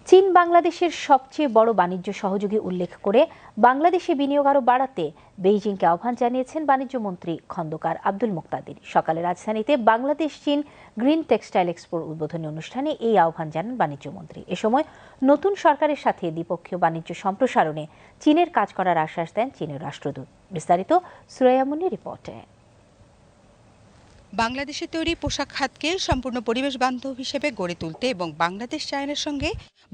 চীন বাংলাদেশের সবচেয়ে বড় বাণিজ্য সহযোগী উল্লেখ করে বাংলাদেশে বিনিয়োগ আরও বাড়াতে বেইজিংকে আহ্বান জানিয়েছেন বাণিজ্য মন্ত্রী খন্দকার আব্দুল মুক্তাদির। সকালে রাজধানীতে বাংলাদেশ চীন গ্রিন টেক্সটাইল এক্সপোর উদ্বোধনী অনুষ্ঠানে এই আহ্বান জানান বাণিজ্য মন্ত্রী। এ সময় নতুন সরকারের সাথে দ্বিপক্ষীয় বাণিজ্য সম্প্রসারণে চীনের কাজ করার আশ্বাস দেন চীনের রাষ্ট্রদূত। বিস্তারিত সুরাইয়া মুন্নির রিপোর্টে। বাংলাদেশে তৈরি পোশাক খাতকে সম্পূর্ণ পরিবেশ বান্ধব হিসেবে গড়ে তুলতে এবং বাংলাদেশ চায়নার সঙ্গে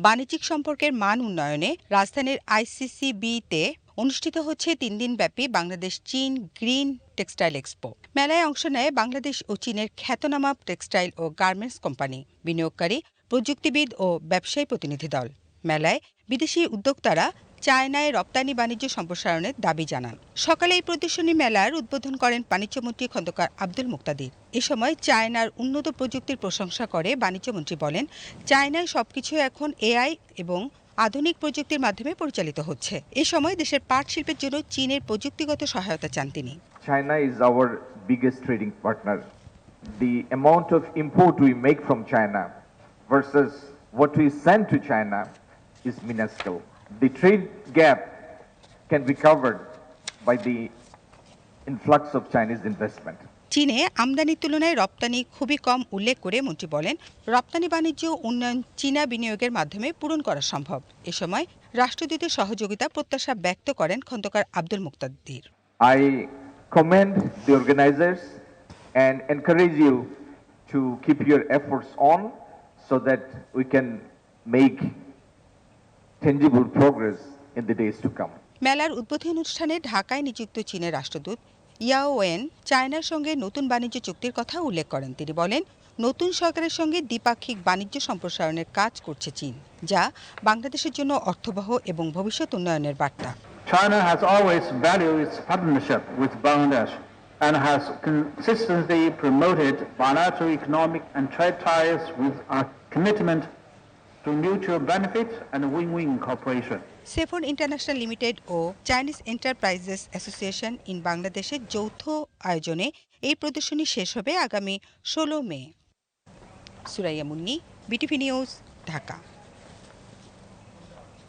বাণিজ্যিক সম্পর্কের মান উন্নয়নে রাজধানীর ICCB-তে অনুষ্ঠিত হচ্ছে 3 দিনব্যাপী বাংলাদেশ চীন গ্রিন টেক্সটাইল এক্সপো। মেলায় অংশ নেয় বাংলাদেশ ও চীনের খ্যাতনামা টেক্সটাইল ও গার্মেন্টস কোম্পানি, বিনিয়োগকারী, প্রযুক্তিবিদ ও ব্যবসায়ী প্রতিনিধি দল। মেলায় বিদেশি উদ্যোক্তারা চায়নায় রপ্তানি বাণিজ্য সম্প্রসারণের দাবি জানান। সকালে এই প্রদর্শনী মেলার উদ্বোধন করেন বাণিজ্যমন্ত্রী খন্দকার আব্দুল মুক্তাদির। এ সময় চায়নার উন্নত প্রযুক্তির প্রশংসা করে বাণিজ্যমন্ত্রী বলেন, চায়নায় সবকিছু এখন AI এবং আধুনিক প্রযুক্তির মাধ্যমে পরিচালিত হচ্ছে। এ সময় দেশের পাট শিল্পের জন্য চীনের প্রযুক্তিগত সহায়তা চান তিনি। China is our biggest trading partner. The amount of import we make from China versus what we send to China is minuscule. The trade gap can be covered by the influx of Chinese investment. চীনে আমদানির তুলনায় রপ্তানি খুবই কম উল্লেখ করে মন্ত্রী বলেন, রপ্তানি বাণিজ্য উন্নয়ন চীনা বিনিয়োগের মাধ্যমে পূরণ করা সম্ভব। এ সময় রাষ্ট্রদূতের সহযোগিতা প্রত্যাশা ব্যক্ত করেন খন্দকার আব্দুল মুক্তাদির। I commend the organizers and encourage you to keep your efforts on so that we can make tangible progress in the days to come. মেলার উদ্বোধনী অনুষ্ঠানে ঢাকায় নিযুক্ত চীনের রাষ্ট্রদূত ইয়াও ওয়েন চায়নার সঙ্গে নতুন বাণিজ্য চুক্তির কথা উল্লেখ করেন। তিনি বলেন, নতুন সরকারের সঙ্গে দ্বিপাক্ষিক বাণিজ্য সম্প্রসারণের কাজ করছে চীন, যা বাংলাদেশের জন্য অর্থবহ এবং ভবিষ্যৎ উন্নয়নের বার্তা। China has always valued its partnership with Bangladesh and has consistently promoted bilateral economic and trade ties with a commitment to mutual benefit and win-win cooperation. সেফন ইন্টারন্যাশনাল লিমিটেড ও চাইনিজ এন্টারপ্রাইজেস অ্যাসোসিয়েশন ইন বাংলাদেশের যৌথ আয়োজনে এই প্রদর্শনী শেষ হবে আগামী 16 মে। Suraiya Munni, BTV news, Dhaka.